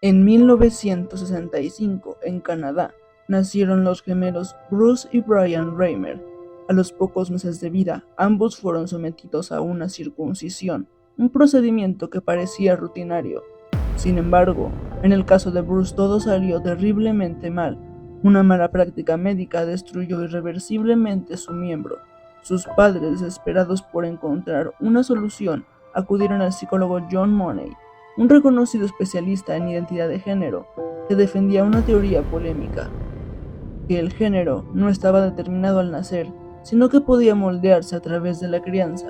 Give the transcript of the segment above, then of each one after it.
En 1965, en Canadá, nacieron los gemelos Bruce y Brian Reimer. A los pocos meses de vida, ambos fueron sometidos a una circuncisión, un procedimiento que parecía rutinario. Sin embargo, en el caso de Bruce todo salió terriblemente mal. Una mala práctica médica destruyó irreversiblemente su miembro. Sus padres, desesperados por encontrar una solución, acudieron al psicólogo John Money, un reconocido especialista en identidad de género, que defendía una teoría polémica, que el género no estaba determinado al nacer, sino que podía moldearse a través de la crianza.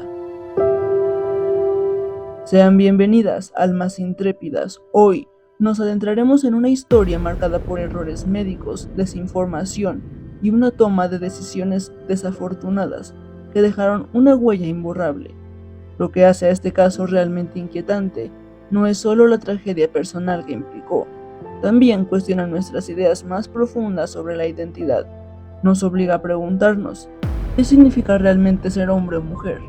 Sean bienvenidas, almas intrépidas. Hoy nos adentraremos en una historia marcada por errores médicos, desinformación y una toma de decisiones desafortunadas que dejaron una huella imborrable. Lo que hace a este caso realmente inquietante no es solo la tragedia personal que implicó, también cuestiona nuestras ideas más profundas sobre la identidad. Nos obliga a preguntarnos, ¿qué significa realmente ser hombre o mujer?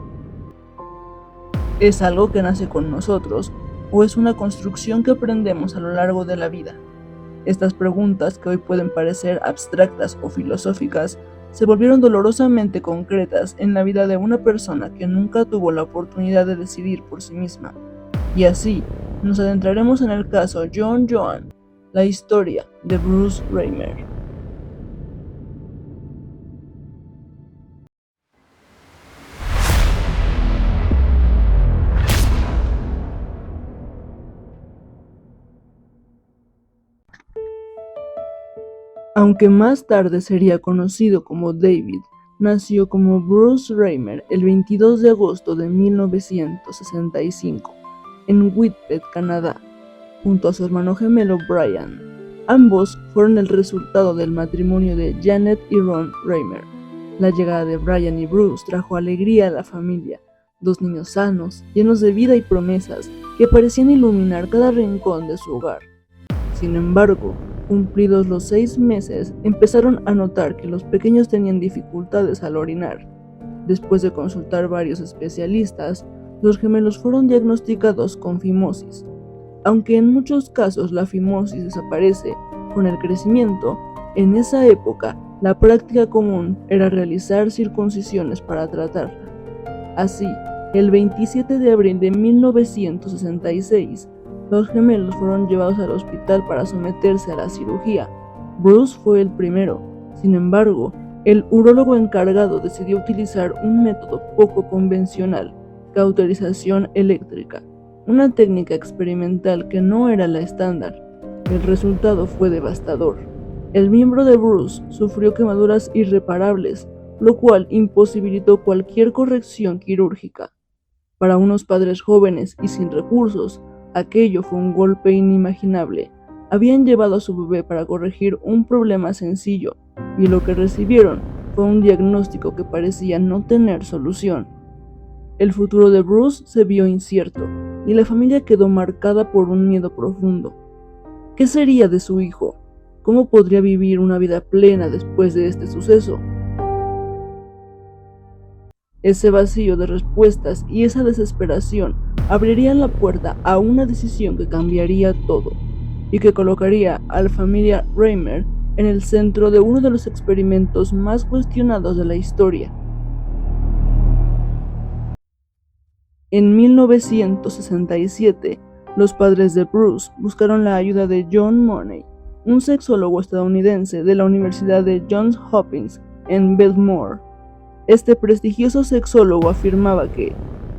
¿Es algo que nace con nosotros o es una construcción que aprendemos a lo largo de la vida? Estas preguntas, que hoy pueden parecer abstractas o filosóficas, se volvieron dolorosamente concretas en la vida de una persona que nunca tuvo la oportunidad de decidir por sí misma. Y así, nos adentraremos en el caso John Joan, la historia de Bruce Reimer. Aunque más tarde sería conocido como David, nació como Bruce Reimer el 22 de agosto de 1965 en Winnipeg, Canadá, junto a su hermano gemelo Brian. Ambos fueron el resultado del matrimonio de Janet y Ron Reimer. La llegada de Brian y Bruce trajo alegría a la familia, dos niños sanos, llenos de vida y promesas que parecían iluminar cada rincón de su hogar. Sin embargo, cumplidos los 6 meses, empezaron a notar que los pequeños tenían dificultades al orinar. Después de consultar varios especialistas, los gemelos fueron diagnosticados con fimosis. Aunque en muchos casos la fimosis desaparece con el crecimiento, en esa época la práctica común era realizar circuncisiones para tratarla. Así, el 27 de abril de 1966, los gemelos fueron llevados al hospital para someterse a la cirugía. Bruce fue el primero. Sin embargo, el urólogo encargado decidió utilizar un método poco convencional, cauterización eléctrica, una técnica experimental que no era la estándar. El resultado fue devastador. El miembro de Bruce sufrió quemaduras irreparables, lo cual imposibilitó cualquier corrección quirúrgica. Para unos padres jóvenes y sin recursos, aquello fue un golpe inimaginable. Habían llevado a su bebé para corregir un problema sencillo, y lo que recibieron fue un diagnóstico que parecía no tener solución. El futuro de Bruce se vio incierto, y la familia quedó marcada por un miedo profundo. ¿Qué sería de su hijo? ¿Cómo podría vivir una vida plena después de este suceso? Ese vacío de respuestas y esa desesperación abrirían la puerta a una decisión que cambiaría todo y que colocaría a la familia Reimer en el centro de uno de los experimentos más cuestionados de la historia. En 1967, los padres de Bruce buscaron la ayuda de John Money, un sexólogo estadounidense de la Universidad de Johns Hopkins en Baltimore. Este prestigioso sexólogo afirmaba que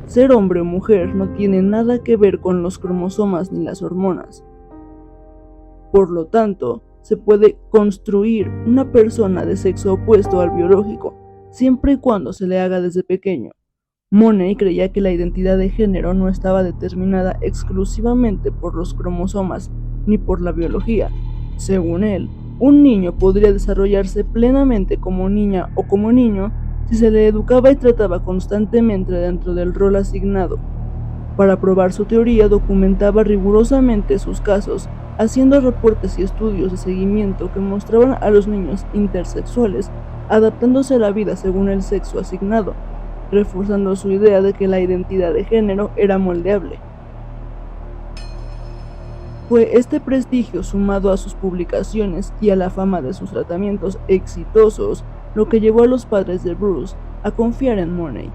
ser hombre o mujer no tiene nada que ver con los cromosomas ni las hormonas. Por lo tanto, se puede construir una persona de sexo opuesto al biológico, siempre y cuando se le haga desde pequeño. Money creía que la identidad de género no estaba determinada exclusivamente por los cromosomas ni por la biología. Según él, un niño podría desarrollarse plenamente como niña o como niño si se le educaba y trataba constantemente dentro del rol asignado. Para probar su teoría, documentaba rigurosamente sus casos, haciendo reportes y estudios de seguimiento que mostraban a los niños intersexuales adaptándose a la vida según el sexo asignado, reforzando su idea de que la identidad de género era moldeable. Fue este prestigio, sumado a sus publicaciones y a la fama de sus tratamientos exitosos, lo que llevó a los padres de Bruce a confiar en Money.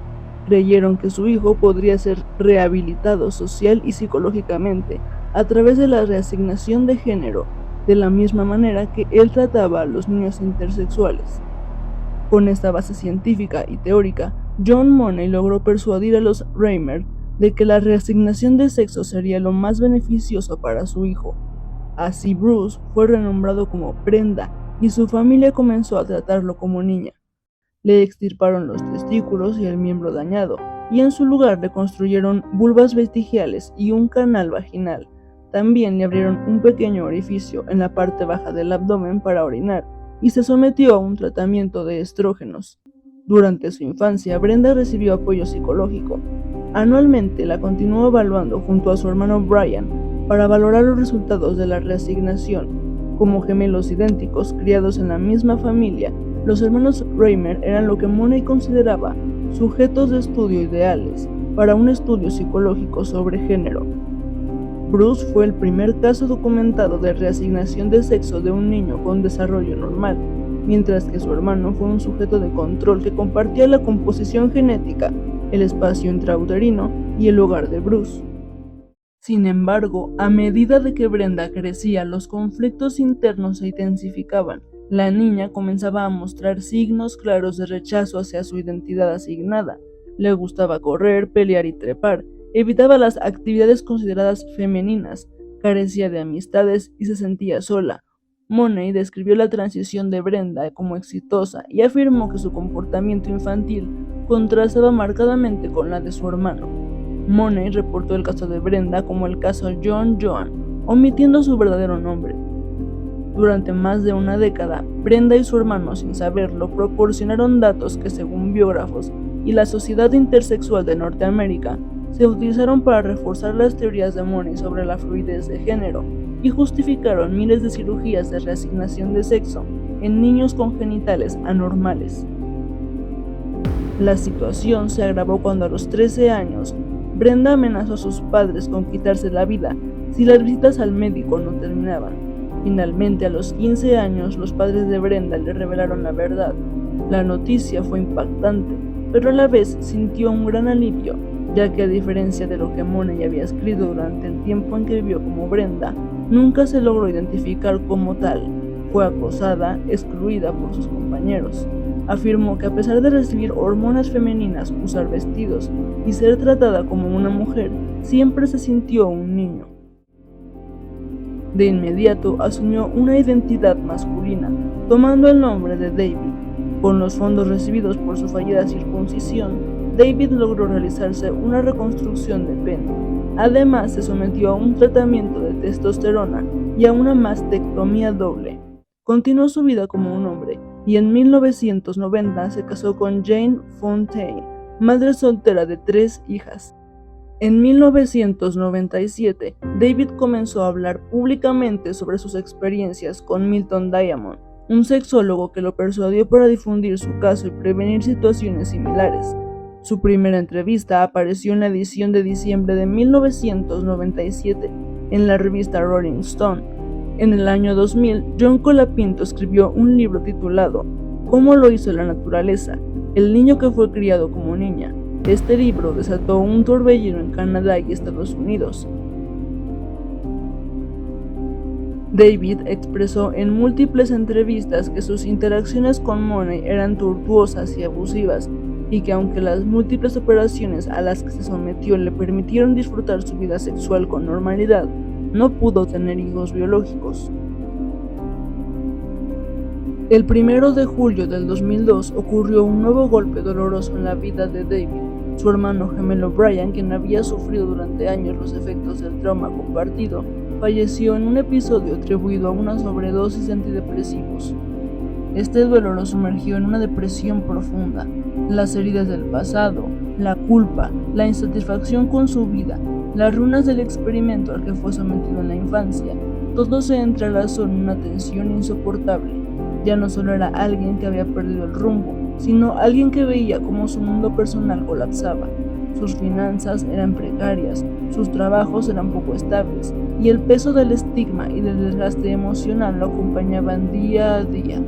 Creyeron que su hijo podría ser rehabilitado social y psicológicamente a través de la reasignación de género, de la misma manera que él trataba a los niños intersexuales. Con esta base científica y teórica, John Money logró persuadir a los Reimer de que la reasignación de sexo sería lo más beneficioso para su hijo. Así Bruce fue renombrado como Brenda y su familia comenzó a tratarlo como niña. Le extirparon los testículos y el miembro dañado, y en su lugar le construyeron vulvas vestigiales y un canal vaginal. También le abrieron un pequeño orificio en la parte baja del abdomen para orinar, y se sometió a un tratamiento de estrógenos. Durante su infancia, Brenda recibió apoyo psicológico. Anualmente la continuó evaluando junto a su hermano Brian para valorar los resultados de la reasignación. Como gemelos idénticos criados en la misma familia, los hermanos Reimer eran lo que Money consideraba sujetos de estudio ideales para un estudio psicológico sobre género. Bruce fue el primer caso documentado de reasignación de sexo de un niño con desarrollo normal, mientras que su hermano fue un sujeto de control que compartía la composición genética, el espacio intrauterino y el hogar de Bruce. Sin embargo, a medida de que Brenda crecía, los conflictos internos se intensificaban. La niña comenzaba a mostrar signos claros de rechazo hacia su identidad asignada. Le gustaba correr, pelear y trepar, evitaba las actividades consideradas femeninas, carecía de amistades y se sentía sola. Money describió la transición de Brenda como exitosa y afirmó que su comportamiento infantil contrastaba marcadamente con la de su hermano. Money reportó el caso de Brenda como el caso John Joan, omitiendo su verdadero nombre. Durante más de una década, Brenda y su hermano, sin saberlo, proporcionaron datos que, según biógrafos y la Sociedad Intersexual de Norteamérica, se utilizaron para reforzar las teorías de Money sobre la fluidez de género y justificaron miles de cirugías de reasignación de sexo en niños con genitales anormales. La situación se agravó cuando a los 13 años, Brenda amenazó a sus padres con quitarse la vida si las visitas al médico no terminaban. Finalmente, a los 15 años, los padres de Brenda le revelaron la verdad. La noticia fue impactante, pero a la vez sintió un gran alivio, ya que a diferencia de lo que Money había escrito durante el tiempo en que vivió como Brenda, nunca se logró identificar como tal. Fue acosada, excluida por sus compañeros. Afirmó que a pesar de recibir hormonas femeninas, usar vestidos y ser tratada como una mujer, siempre se sintió un niño. De inmediato asumió una identidad masculina, tomando el nombre de David. Con los fondos recibidos por su fallida circuncisión, David logró realizarse una reconstrucción de pene. Además, se sometió a un tratamiento de testosterona y a una mastectomía doble. Continuó su vida como un hombre y en 1990 se casó con Jane Fontaine, madre soltera de 3 hijas. En 1997, David comenzó a hablar públicamente sobre sus experiencias con Milton Diamond, un sexólogo que lo persuadió para difundir su caso y prevenir situaciones similares. Su primera entrevista apareció en la edición de diciembre de 1997 en la revista Rolling Stone. En el año 2000, John Colapinto escribió un libro titulado ¿Cómo lo hizo la naturaleza? El niño que fue criado como niña. Este libro desató un torbellino en Canadá y Estados Unidos. David expresó en múltiples entrevistas que sus interacciones con Money eran tortuosas y abusivas, y que aunque las múltiples operaciones a las que se sometió le permitieron disfrutar su vida sexual con normalidad, no pudo tener hijos biológicos. El 1 de julio del 2002 ocurrió un nuevo golpe doloroso en la vida de David. Su hermano gemelo Brian, quien había sufrido durante años los efectos del trauma compartido, falleció en un episodio atribuido a una sobredosis de antidepresivos. Este duelo lo sumergió en una depresión profunda. Las heridas del pasado, la culpa, la insatisfacción con su vida, las runas del experimento al que fue sometido en la infancia, todo se entrelazó en una tensión insoportable. Ya no solo era alguien que había perdido el rumbo, sino alguien que veía cómo su mundo personal colapsaba. Sus finanzas eran precarias, sus trabajos eran poco estables, y el peso del estigma y del desgaste emocional lo acompañaban día a día.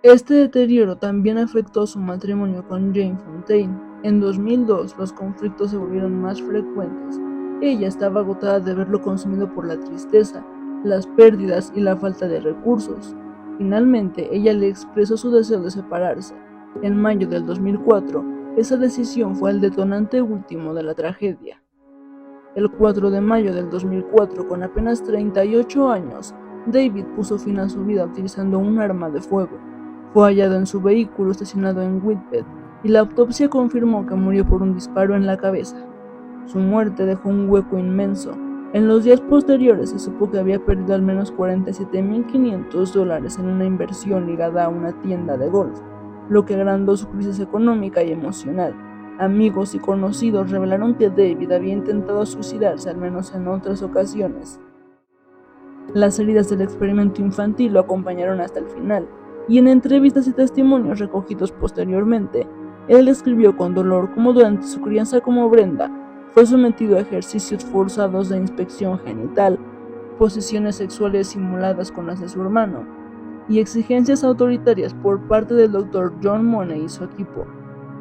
Este deterioro también afectó su matrimonio con Jane Fontaine. En 2002 los conflictos se volvieron más frecuentes. Ella estaba agotada de verlo consumido por la tristeza, las pérdidas y la falta de recursos. Finalmente, ella le expresó su deseo de separarse. En mayo del 2004, esa decisión fue el detonante último de la tragedia. El 4 de mayo del 2004, con apenas 38 años, David puso fin a su vida utilizando un arma de fuego. Fue hallado en su vehículo estacionado en Whitbread y la autopsia confirmó que murió por un disparo en la cabeza. Su muerte dejó un hueco inmenso. En los días posteriores se supo que había perdido al menos $47,500 en una inversión ligada a una tienda de golf, lo que agrandó su crisis económica y emocional. Amigos y conocidos revelaron que David había intentado suicidarse al menos en otras ocasiones. Las heridas del experimento infantil lo acompañaron hasta el final, y en entrevistas y testimonios recogidos posteriormente, él describió con dolor cómo durante su crianza como Brenda fue sometido a ejercicios forzados de inspección genital, posiciones sexuales simuladas con las de su hermano, y exigencias autoritarias por parte del Dr. John Money y su equipo.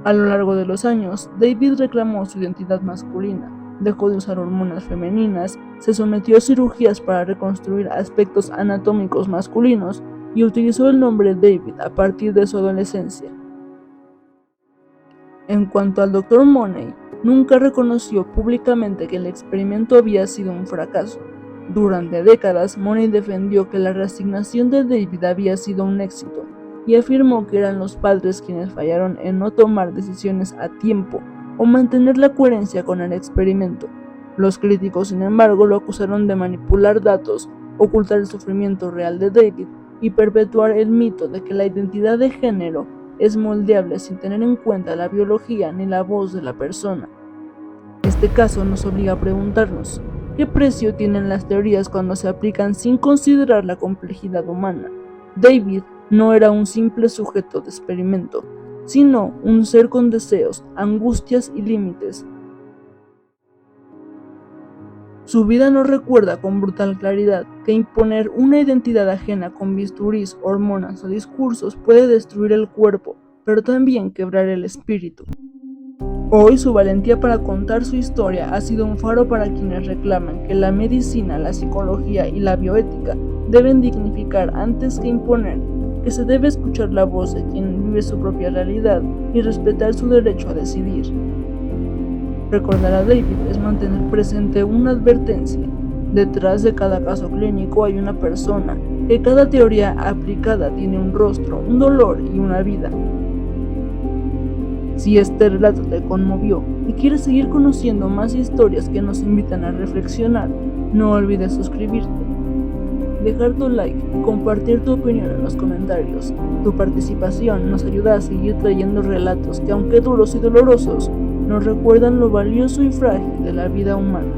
A lo largo de los años, David reclamó su identidad masculina, dejó de usar hormonas femeninas, se sometió a cirugías para reconstruir aspectos anatómicos masculinos y utilizó el nombre David a partir de su adolescencia. En cuanto al Dr. Money, nunca reconoció públicamente que el experimento había sido un fracaso. Durante décadas, Money defendió que la reasignación de David había sido un éxito y afirmó que eran los padres quienes fallaron en no tomar decisiones a tiempo o mantener la coherencia con el experimento. Los críticos, sin embargo, lo acusaron de manipular datos, ocultar el sufrimiento real de David y perpetuar el mito de que la identidad de género es moldeable sin tener en cuenta la biología ni la voz de la persona. Este caso nos obliga a preguntarnos, ¿qué precio tienen las teorías cuando se aplican sin considerar la complejidad humana? David no era un simple sujeto de experimento, sino un ser con deseos, angustias y límites. Su vida nos recuerda con brutal claridad que imponer una identidad ajena con bisturís, hormonas o discursos puede destruir el cuerpo, pero también quebrar el espíritu. Hoy su valentía para contar su historia ha sido un faro para quienes reclaman que la medicina, la psicología y la bioética deben dignificar antes que imponer, que se debe escuchar la voz de quien vive su propia realidad y respetar su derecho a decidir. Recordar a David es mantener presente una advertencia. Detrás de cada caso clínico hay una persona, que cada teoría aplicada tiene un rostro, un dolor y una vida. Si este relato te conmovió y quieres seguir conociendo más historias que nos invitan a reflexionar, no olvides suscribirte, dejar tu like y compartir tu opinión en los comentarios. Tu participación nos ayuda a seguir trayendo relatos que, aunque duros y dolorosos, nos recuerdan lo valioso y frágil de la vida humana.